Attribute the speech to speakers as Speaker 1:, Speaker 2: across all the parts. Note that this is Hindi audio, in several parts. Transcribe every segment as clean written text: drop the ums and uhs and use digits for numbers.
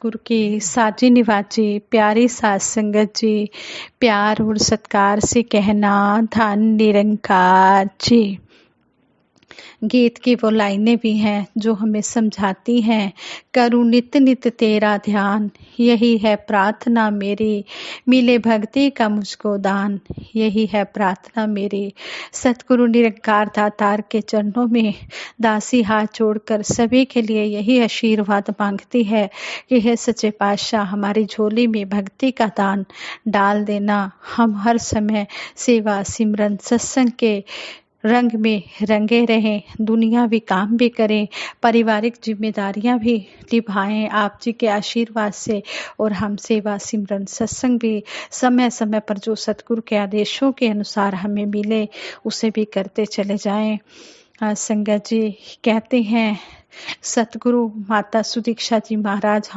Speaker 1: गुरु की साजी निवाजी प्यारी सात संगत जी, प्यार और सत्कार से कहना धन निरंकार जी। गीत की वो लाइनें भी हैं जो हमें समझाती हैं, करूँ नित नित तेरा ध्यान, यही है प्रार्थना मेरी, मिले भक्ति का मुझको दान, यही है प्रार्थना मेरी। सतगुरु निरंकार दातार के चरणों में दासी हाथ जोड़कर सभी के लिए यही आशीर्वाद मांगती है कि हे सच्चे पातशाह, हमारी झोली में भक्ति का दान डाल देना। हम हर समय सेवा सिमरन सत्संग के रंग में रंगे रहें, दुनियावी काम भी करें, पारिवारिक जिम्मेदारियां भी निभाएं आप जी के आशीर्वाद से, और हम सेवा सिमरन सत्संग भी समय समय पर जो सतगुरु के आदेशों के अनुसार हमें मिले उसे भी करते चले जाएं। संगत जी कहते हैं, सतगुरु माता सुदीक्षा जी महाराज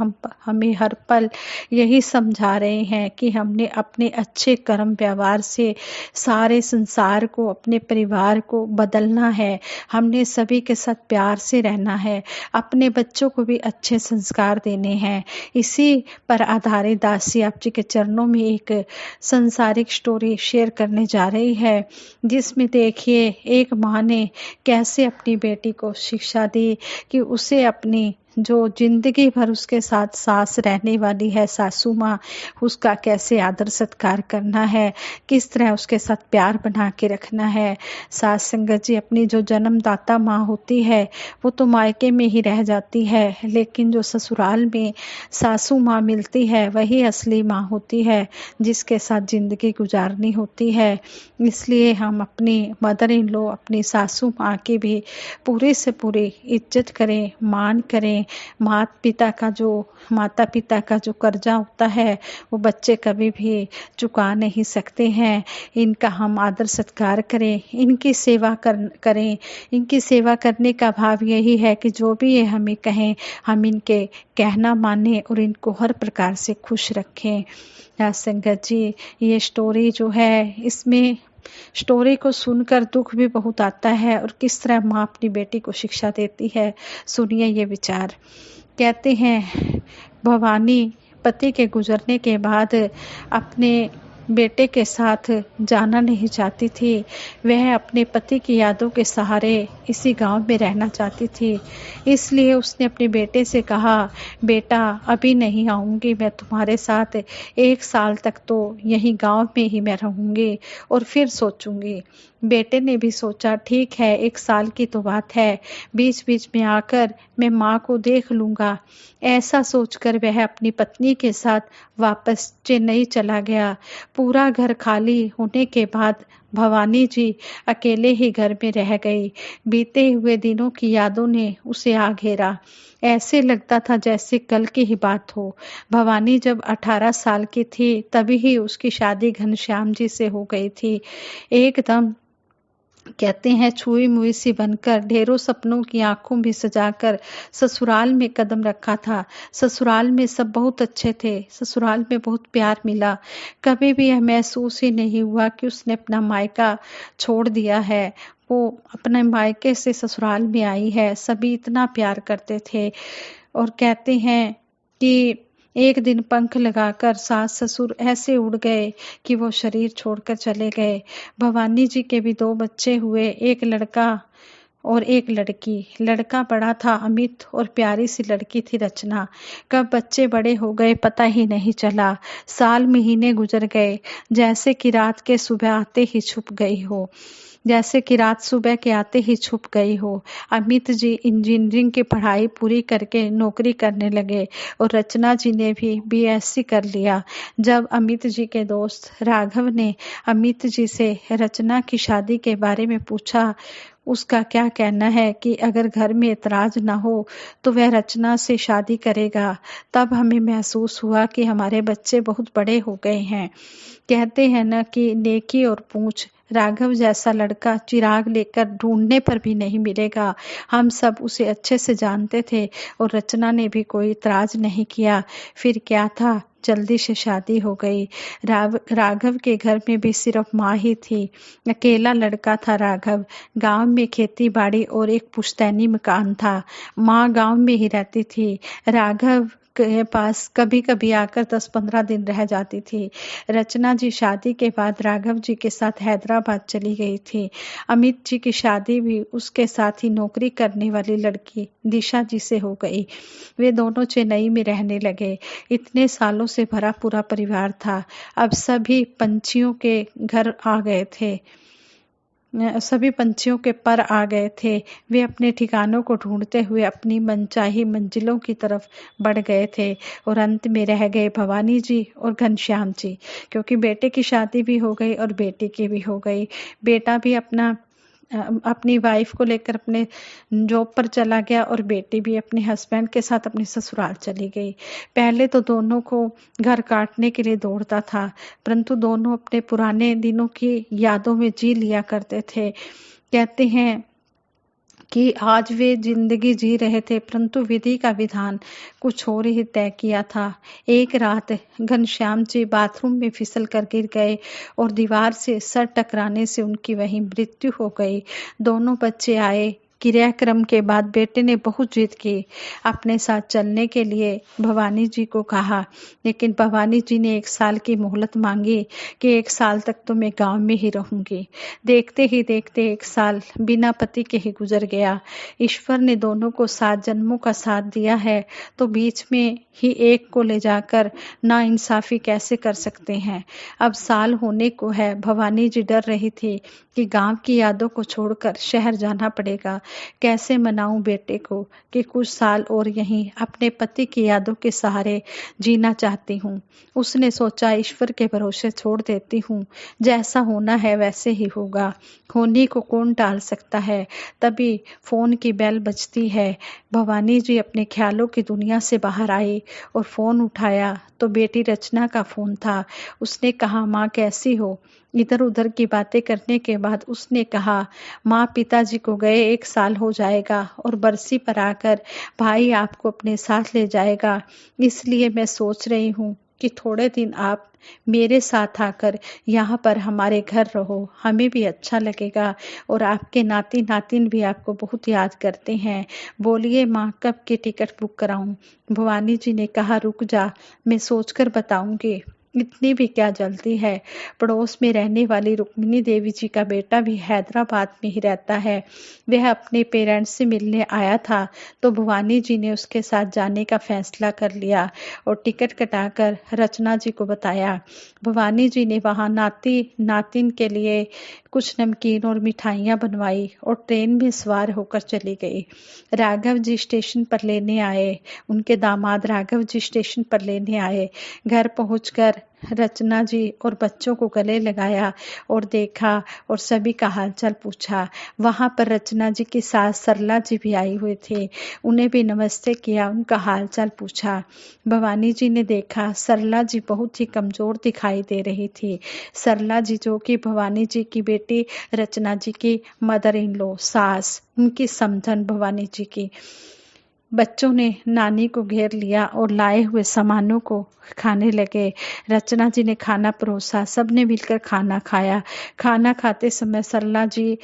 Speaker 1: हमें हर पल यही समझा रहे हैं कि हमने अपने अच्छे कर्म व्यवहार से सारे संसार को, अपने परिवार को बदलना है। हमने सभी के साथ प्यार से रहना है, अपने बच्चों को भी अच्छे संस्कार देने हैं। इसी पर आधारित दासी आप जी के चरणों में एक संसारिक स्टोरी शेयर करने जा रही है, जिसमें देखिए एक माँ ने कैसे अपनी बेटी को शिक्षा दी कि उसे अपनी जो जिंदगी भर उसके साथ सास रहने वाली है सासू माँ, उसका कैसे आदर सत्कार करना है, किस तरह उसके साथ प्यार बना के रखना है। सास संगत जी, अपनी जो जन्मदाता माँ होती है वो तो मायके में ही रह जाती है, लेकिन जो ससुराल में सासू माँ मिलती है वही असली माँ होती है, जिसके साथ जिंदगी गुजारनी होती है। इसलिए हम अपनी मदर इन लॉ, अपनी सासू माँ की भी पूरी से पूरी इज्जत करें, मान करें। माता पिता का जो कर्जा होता है वो बच्चे कभी भी चुका नहीं सकते हैं। इनका हम आदर सत्कार करें, इनकी सेवा करें। इनकी सेवा करने का भाव यही है कि जो भी ये हमें कहें हम इनके कहना माने और इनको हर प्रकार से खुश रखें। संगत जी, ये स्टोरी जो है, इसमें स्टोरी को सुनकर दुख भी बहुत आता है और किस तरह माँ अपनी बेटी को शिक्षा देती है। सुनिए ये विचार। कहते हैं, भवानी पति के गुजरने के बाद अपने बेटे के साथ जाना नहीं चाहती थी। वह अपने पति की यादों के सहारे इसी गांव में रहना चाहती थी। इसलिए उसने अपने बेटे से कहा, बेटा अभी नहीं आऊँगी मैं तुम्हारे साथ, 1 साल तक तो यहीं गांव में ही मैं रहूँगी और फिर सोचूंगी। बेटे ने भी सोचा, ठीक है 1 साल की तो बात है, बीच बीच में आकर मैं माँ को देख लूँगा। ऐसा सोचकर वह अपनी पत्नी के साथ वापस चेन्नई चला गया। पूरा घर खाली होने के बाद भवानी जी अकेले ही घर में रह गई। बीते हुए दिनों की यादों ने उसे आ घेरा। ऐसे लगता था जैसे कल की ही बात हो। भवानी जब 18 साल की थी तभी ही उसकी शादी घनश्याम जी से हो गई थी। एकदम कहते हैं छुई मुई सी बनकर, ढेरों सपनों की आंखों में सजाकर ससुराल में कदम रखा था। ससुराल में सब बहुत अच्छे थे, ससुराल में बहुत प्यार मिला। कभी भी यह महसूस ही नहीं हुआ कि उसने अपना मायका छोड़ दिया है। वो अपने मायके से ससुराल में आई है, सभी इतना प्यार करते थे। और कहते हैं कि एक दिन पंख लगाकर सास ससुर ऐसे उड़ गए कि वो शरीर छोड़कर चले गए। भवानी जी के भी 2 बच्चे हुए, एक लड़का और एक लड़की। लड़का बड़ा था अमित और प्यारी सी लड़की थी रचना। कब बच्चे बड़े हो गए पता ही नहीं चला। साल महीने गुजर गए, जैसे कि रात के सुबह आते ही छुप गई हो। जैसे कि रात सुबह के आते ही छुप गई हो। अमित जी इंजीनियरिंग की पढ़ाई पूरी करके नौकरी करने लगे और रचना जी ने भी बीएससी कर लिया। जब अमित जी के दोस्त राघव ने अमित जी से रचना की शादी के बारे में पूछा, उसका क्या कहना है कि अगर घर में एतराज ना हो तो वह रचना से शादी करेगा, तब हमें महसूस हुआ कि हमारे बच्चे बहुत बड़े हो गए हैं। कहते हैं ना कि नेकी और पूछ, राघव जैसा लड़का चिराग लेकर ढूंढने पर भी नहीं मिलेगा। हम सब उसे अच्छे से जानते थे और रचना ने भी कोई इतराज नहीं किया। फिर क्या था, जल्दी से शादी हो गई। राघव के घर में भी सिर्फ माँ ही थी। अकेला लड़का था राघव। गांव में खेती बाड़ी और एक पुश्तैनी मकान था। माँ गांव में ही रहती थी। राघव के पास कभी कभी आकर 10-15 दिन रह जाती थी। रचना जी शादी के बाद राघव जी के साथ हैदराबाद चली गई थी। अमित जी की शादी भी उसके साथ ही नौकरी करने वाली लड़की दिशा जी से हो गई। वे दोनों चेन्नई में रहने लगे। इतने सालों से भरा पूरा परिवार था। अब सभी पंछियों के घर आ गए थे, सभी पंछियों के पर आ गए थे। वे अपने ठिकानों को ढूंढते हुए अपनी मनचाही मंजिलों की तरफ बढ़ गए थे और अंत में रह गए भवानी जी और घनश्याम जी, क्योंकि बेटे की शादी भी हो गई और बेटी की भी हो गई। बेटा भी अपनी वाइफ को लेकर अपने जॉब पर चला गया और बेटी भी अपने हस्बैंड के साथ अपने ससुराल चली गई। पहले तो दोनों को घर काटने के लिए दौड़ता था, परंतु दोनों अपने पुराने दिनों की यादों में जी लिया करते थे। कहते हैं कि आज वे जिंदगी जी रहे थे, परंतु विधि का विधान कुछ और ही तय किया था। एक रात घनश्याम जी बाथरूम में फिसल कर गिर गए और दीवार से सर टकराने से उनकी वहीं मृत्यु हो गई। दोनों बच्चे आए। क्रियाक्रम के बाद बेटे ने बहुत जिद की, अपने साथ चलने के लिए भवानी जी को कहा, लेकिन भवानी जी ने 1 साल की मोहलत मांगी कि 1 साल तक तो मैं गांव में ही रहूंगी। देखते ही देखते 1 साल बिना पति के ही गुजर गया। ईश्वर ने दोनों को 7 जन्मों का साथ दिया है, तो बीच में ही एक को ले जाकर नाइंसाफी कैसे कर सकते हैं। अब साल होने को है। भवानी जी डर रही थी कि गांव की यादों को छोड़कर शहर जाना पड़ेगा। कैसे मनाऊं बेटे को कि कुछ साल और यहीं अपने पति की यादों के सहारे जीना चाहती हूँ। उसने सोचा, ईश्वर के भरोसे छोड़ देती हूँ, जैसा होना है वैसे ही होगा। होने को कौन टाल सकता है। तभी फोन की बेल बजती है। भवानी जी अपने ख्यालों की दुनिया से बाहर आई और फोन उठाया तो बेटी रचना का फोन था। उसने कहा, माँ कैसी हो। इधर उधर की बातें करने के बाद उसने कहा, माँ पिताजी को गए 1 साल हो जाएगा और बरसी पर आकर भाई आपको अपने साथ ले जाएगा। इसलिए मैं सोच रही हूँ कि थोड़े दिन आप मेरे साथ आकर यहाँ पर हमारे घर रहो, हमें भी अच्छा लगेगा और आपके नाती नातिन भी आपको बहुत याद करते हैं। बोलिए माँ, कब की टिकट बुक कराऊं। भवानी जी ने कहा, रुक जा, मैं सोचकर बताऊंगी। इतनी भी क्या जल्दी है। पड़ोस में रहने वाली रुक्मिणी देवी जी का बेटा भी हैदराबाद में ही रहता है। वह अपने पेरेंट्स से मिलने आया था, तो भवानी जी ने उसके साथ जाने का फैसला कर लिया और टिकट कटाकर रचना जी को बताया। भवानी जी ने वहां नाती नातिन के लिए कुछ नमकीन और मिठाइयां बनवाई और ट्रेन में सवार होकर चली गई। राघव जी स्टेशन पर लेने आए। उनके दामाद राघव जी स्टेशन पर लेने आए। घर पहुंचकर रचना जी और बच्चों को गले लगाया और देखा और सभी का हालचाल पूछा। वहां पर रचना जी की सास सरला जी भी आई हुई थी। उन्हें भी नमस्ते किया, उनका हालचाल पूछा। भवानी जी ने देखा सरला जी बहुत ही कमजोर दिखाई दे रही थी। सरला जी जो कि भवानी जी की बेटी रचना जी की मदर इन लॉ, सास, उनकी समधन भवानी जी की। बच्चों ने नानी को घेर लिया और लाए हुए सामानों को खाने लगे। रचना जी ने खाना परोसा, सबने मिलकर खाना खाया। खाना खाते समय सरला जी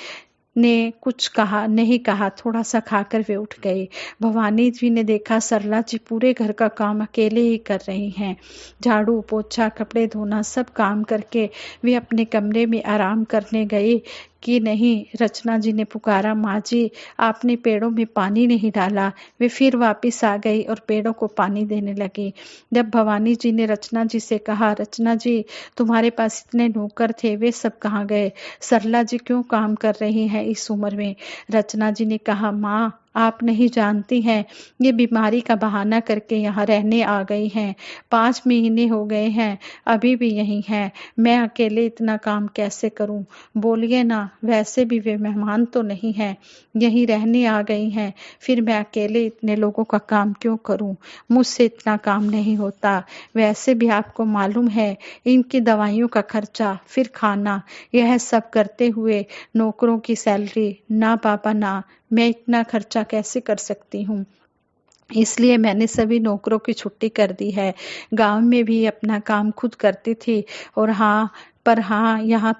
Speaker 1: ने कुछ कहा नहीं कहा, थोड़ा सा खाकर वे उठ गई। भवानी जी ने देखा सरला जी पूरे घर का काम अकेले ही कर रही हैं। झाड़ू पोछा कपड़े धोना सब काम करके वे अपने कमरे में आराम करने गई कि नहीं, रचना जी ने पुकारा, माँ जी आपने पेड़ों में पानी नहीं डाला। वे फिर वापस आ गई और पेड़ों को पानी देने लगी। जब भवानी जी ने रचना जी से कहा, रचना जी तुम्हारे पास इतने नौकर थे, वे सब कहाँ गए। सरला जी क्यों काम कर रही हैं इस उम्र में। रचना जी ने कहा, माँ आप नहीं जानती हैं, ये बीमारी का बहाना करके यहाँ रहने आ गई हैं। 5 महीने हो गए हैं, अभी भी यहीं हैं। मैं अकेले इतना काम कैसे करूं। बोलिए ना, वैसे भी वे मेहमान तो नहीं हैं, यहीं रहने आ गई हैं। फिर मैं अकेले इतने लोगों का काम क्यों करूं। मुझसे इतना काम नहीं होता। वैसे भी आपको मालूम है इनकी दवाइयों का खर्चा, फिर खाना, यह सब करते हुए नौकरों की सैलरी, ना पापा ना, मैं इतना खर्चा कैसे कर सकती हूँ। इसलिए मैंने सभी नौकरों की छुट्टी कर दी है। गांव में भी अपना काम खुद करती थी और हाँ, पर हाँ, यहाँ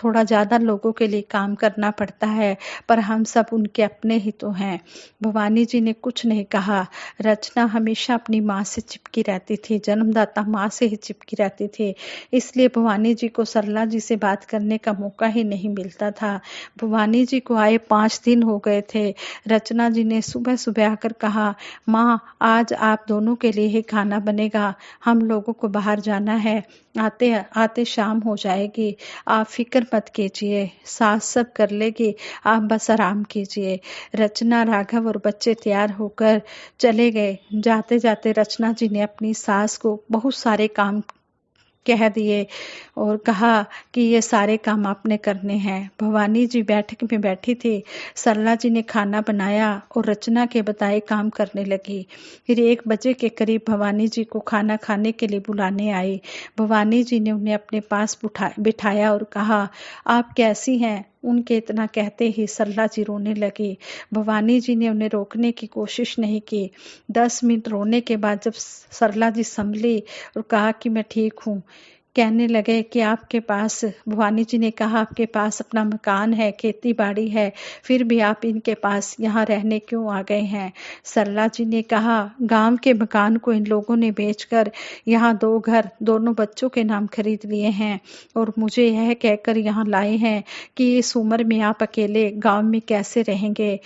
Speaker 1: थोड़ा ज़्यादा लोगों के लिए काम करना पड़ता है, पर हम सब उनके अपने ही तो हैं। भवानी जी ने कुछ नहीं कहा। रचना हमेशा अपनी माँ से चिपकी रहती थी, जन्मदाता माँ से ही चिपकी रहती थी, इसलिए भवानी जी को सरला जी से बात करने का मौका ही नहीं मिलता था। भवानी जी को आए 5 दिन हो गए थे। रचना जी ने सुबह-सुबह आकर कहा, माँ आज आप दोनों के लिए ही खाना बनेगा, हम लोगों को बाहर जाना है, आते आते शाम हो जाएगी, आप फिक्र मत कीजिए, सास सब कर लेगी, आप बस आराम कीजिए। रचना, राघव और बच्चे तैयार होकर चले गए। जाते जाते रचना जी ने अपनी सास को बहुत सारे काम कह दिए और कहा कि ये सारे काम आपने करने हैं। भवानी जी बैठक में बैठी थी। सरला जी ने खाना बनाया और रचना के बताए काम करने लगी। फिर 1 बजे के करीब भवानी जी को खाना खाने के लिए बुलाने आई। भवानी जी ने उन्हें अपने पास बिठाया और कहा, आप कैसी हैं? उनके इतना कहते ही सरला जी रोने लगी। भवानी जी ने उन्हें रोकने की कोशिश नहीं की। 10 मिनट रोने के बाद जब सरला जी संभली और कहा कि मैं ठीक हूँ, कहने लगे कि आपके पास, भवानी जी ने कहा, आपके पास अपना मकान है, खेती बाड़ी है, फिर भी आप इनके पास यहाँ रहने क्यों आ गए हैं? सरला जी ने कहा, गांव के मकान को इन लोगों ने बेचकर यहाँ 2 घर दोनों बच्चों के नाम खरीद लिए हैं और मुझे यह कहकर यहाँ लाए हैं कि इस उम्र में आप अकेले गांव में कैसे रहेंगे।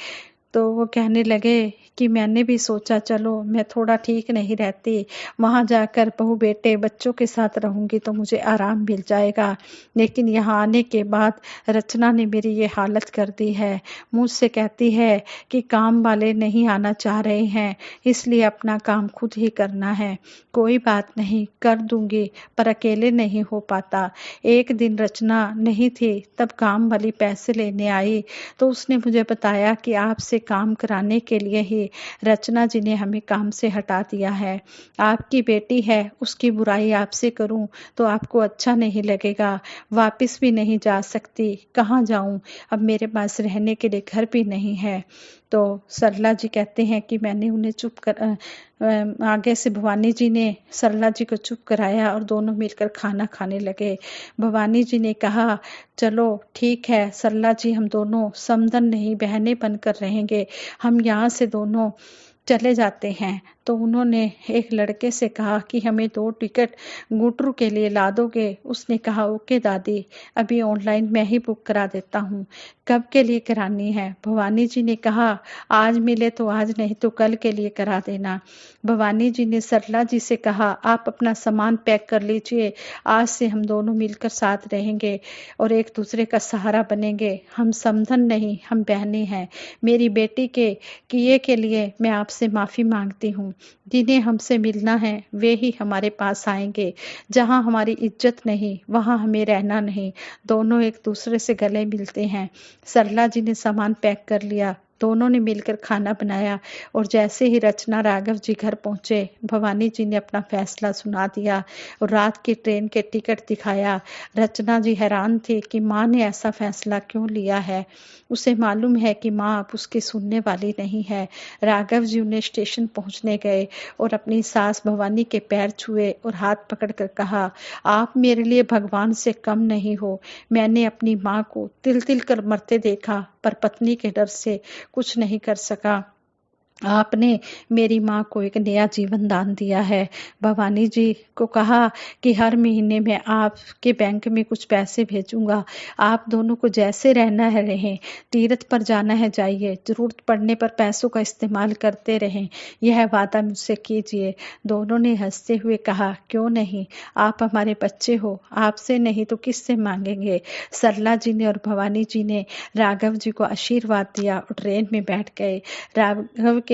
Speaker 1: तो वो कहने लगे कि मैंने भी सोचा चलो मैं थोड़ा ठीक नहीं रहती, वहाँ जाकर बहू बेटे बच्चों के साथ रहूँगी तो मुझे आराम मिल जाएगा, लेकिन यहाँ आने के बाद रचना ने मेरी ये हालत कर दी है। मुझसे कहती है कि काम वाले नहीं आना चाह रहे हैं, इसलिए अपना काम खुद ही करना है। कोई बात नहीं, कर दूंगी, पर अकेले नहीं हो पाता। एक दिन रचना नहीं थी, तब काम वाली पैसे लेने आई तो उसने मुझे बताया कि आपसे काम कराने के लिए ही रचना जी ने हमें काम से हटा दिया है। आपकी बेटी है, उसकी बुराई आपसे करूं तो आपको अच्छा नहीं लगेगा, वापस भी नहीं जा सकती, कहाँ जाऊं, अब मेरे पास रहने के लिए घर भी नहीं है। तो सरला जी कहते हैं कि मैंने उन्हें आगे से भवानी जी ने सरला जी को चुप कराया और दोनों मिलकर खाना खाने लगे। भवानी जी ने कहा, चलो ठीक है सरला जी, हम दोनों समधन नहीं बहनें बनकर रहेंगे, हम यहाँ से दोनों चले जाते हैं। तो उन्होंने एक लड़के से कहा कि हमें 2 टिकट गुटरू के लिए ला दोगे? उसने कहा ओके दादी, अभी ऑनलाइन मैं ही बुक करा देता हूँ। कब के लिए करानी है? भवानी जी ने कहा आज मिले तो आज, नहीं तो कल के लिए करा देना। भवानी जी ने सरला जी से कहा आप अपना सामान पैक कर लीजिए, आज से हम दोनों मिलकर साथ रहेंगे और एक दूसरे का सहारा बनेंगे। हम समधन नहीं, हम बहनें हैं। मेरी बेटी के किए के लिए मैं आपसे माफ़ी मांगती हूँ। जिन्हें हमसे मिलना है वे ही हमारे पास आएंगे, जहाँ हमारी इज्जत नहीं वहाँ हमें रहना नहीं। दोनों एक दूसरे से गले मिलते हैं। सरला जी ने सामान पैक कर लिया, दोनों ने मिलकर खाना बनाया और जैसे ही रचना राघव जी घर पहुंचे, भवानी जी ने अपना फैसला सुना दिया और रात की ट्रेन के टिकट दिखाया। रचना जी हैरान थी कि माँ ने ऐसा फैसला क्यों लिया है। उसे मालूम है कि माँ अब उसकी सुनने वाली नहीं है। राघव जी उन्हें स्टेशन पहुंचने गए और अपनी सास भवानी के पैर छुए और हाथ पकड़कर कहा, आप मेरे लिए भगवान से कम नहीं हो। मैंने अपनी माँ को तिल तिल कर मरते देखा, पर पत्नी के डर से कुछ नहीं कर सका। आपने मेरी माँ को एक नया जीवन दान दिया है। भवानी जी को कहा कि हर महीने में आपके बैंक में कुछ पैसे भेजूंगा, आप दोनों को जैसे रहना है रहें, तीर्थ पर जाना है जाइए, जरूरत पड़ने पर पैसों का इस्तेमाल करते रहें, यह वादा मुझसे कीजिए। दोनों ने हंसते हुए कहा क्यों नहीं, आप हमारे बच्चे हो, आपसे नहीं तो किससे मांगेंगे। सरला जी ने और भवानी जी ने राघव जी को आशीर्वाद दिया और ट्रेन में बैठ गए। राघव के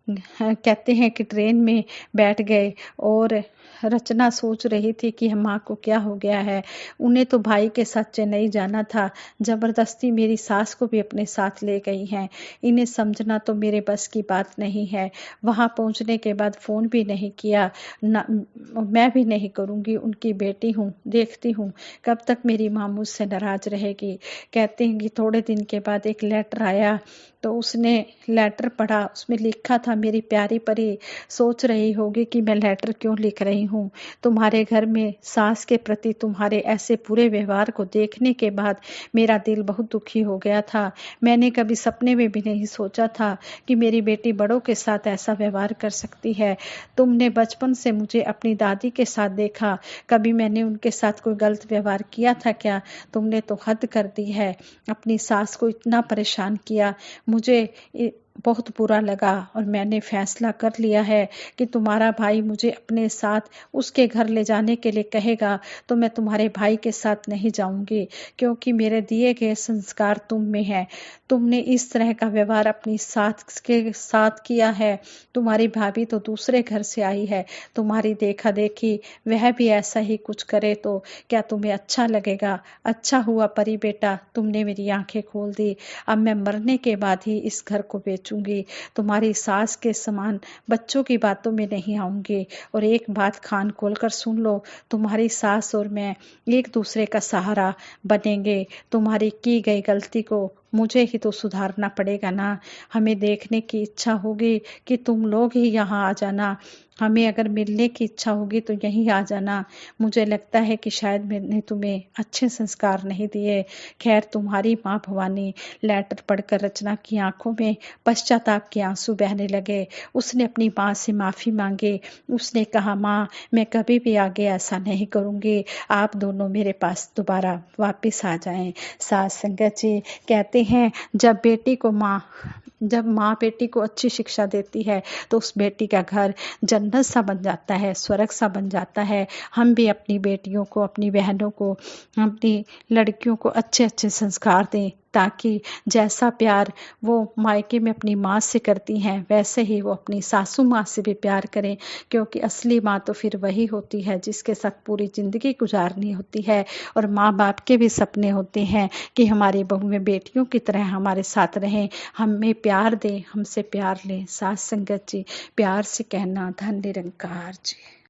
Speaker 1: कहते हैं कि ट्रेन में बैठ गए और रचना सोच रही थी कि माँ को क्या हो गया है। उन्हें तो भाई के साथ चेन्नई जाना था, जबरदस्ती मेरी सास को भी अपने साथ ले गई हैं। इन्हें समझना तो मेरे बस की बात नहीं है। वहाँ पहुँचने के बाद फ़ोन भी नहीं किया, ना मैं भी नहीं करूँगी, उनकी बेटी हूँ, देखती हूँ कब तक मेरी माँ मुझसे नाराज़ रहेगी। कहते हैं कि थोड़े दिन के बाद एक लेटर आया तो उसने लेटर पढ़ा, उसमें लिखा था, मेरी प्यारी परी सोच रही होगी कि मैं लेटर क्यों लिख रही हूँ। तुम्हारे घर में सास के प्रति तुम्हारे ऐसे बुरे व्यवहार को देखने के बाद मेरा दिल बहुत दुखी हो गया था। मैंने कभी सपने में भी नहीं सोचा था कि मेरी बेटी बड़ों के साथ ऐसा व्यवहार कर सकती है। तुमने बचपन से मुझे अपनी दादी के साथ देखा, कभी मैंने उनके साथ कोई गलत व्यवहार किया था क्या? तुमने तो हद कर दी है। अपनी सास को इतना परेशान किया, मुझे बहुत बुरा लगा और मैंने फैसला कर लिया है कि तुम्हारा भाई मुझे अपने साथ उसके घर ले जाने के लिए कहेगा तो मैं तुम्हारे भाई के साथ नहीं जाऊंगी, क्योंकि मेरे दिए गए संस्कार तुम में है। तुमने इस तरह का व्यवहार अपनी सास के साथ किया है। तुम्हारी भाभी तो दूसरे घर से आई है, तुम्हारी देखा देखी वह भी ऐसा ही कुछ करे तो क्या तुम्हें अच्छा लगेगा? अच्छा हुआ परी बेटा, तुमने मेरी आंखें खोल दी। अब मैं मरने के बाद ही इस घर को बेचूंगी। तुम्हारी सास के समान बच्चों की बातों में नहीं आऊंगी। और एक बात कान खोलकर सुन लो, तुम्हारी सास और मैं एक दूसरे का सहारा बनेंगे। तुम्हारी की गई गलती को मुझे ही तो सुधारना पड़ेगा ना। हमें देखने की इच्छा होगी कि तुम लोग ही यहाँ आ जाना। हमें अगर मिलने की इच्छा होगी तो यहीं आ जाना। मुझे लगता है कि शायद मैंने तुम्हें अच्छे संस्कार नहीं दिए। खैर, तुम्हारी माँ भवानी लेटर पढ़कर रचना की आंखों में पश्चाताप के आंसू बहने लगे। उसने अपनी माँ से माफी मांगी। उसने कहा, माँ, मैं कभी भी आगे ऐसा नहीं करूंगी। आप दोनों मेरे पास दोबारा वापस आ जाएं। साध संगत जी कहते हैं, जब माँ बेटी को अच्छी शिक्षा देती है तो उस बेटी का घर जन्नत सा बन जाता है, स्वर्ग सा बन जाता है। हम भी अपनी बेटियों को, अपनी बहनों को, अपनी लड़कियों को अच्छे अच्छे संस्कार दें, ताकि जैसा प्यार वो मायके में अपनी माँ से करती हैं वैसे ही वो अपनी सासू माँ से भी प्यार करें, क्योंकि असली माँ तो फिर वही होती है जिसके साथ पूरी ज़िंदगी गुजारनी होती है। और माँ बाप के भी सपने होते हैं कि हमारी बहुएं बेटियों की तरह हमारे साथ रहें, हमें प्यार दें, हमसे प्यार लें। साथ संगत जी, प्यार से कहना, धन निरंकार जी।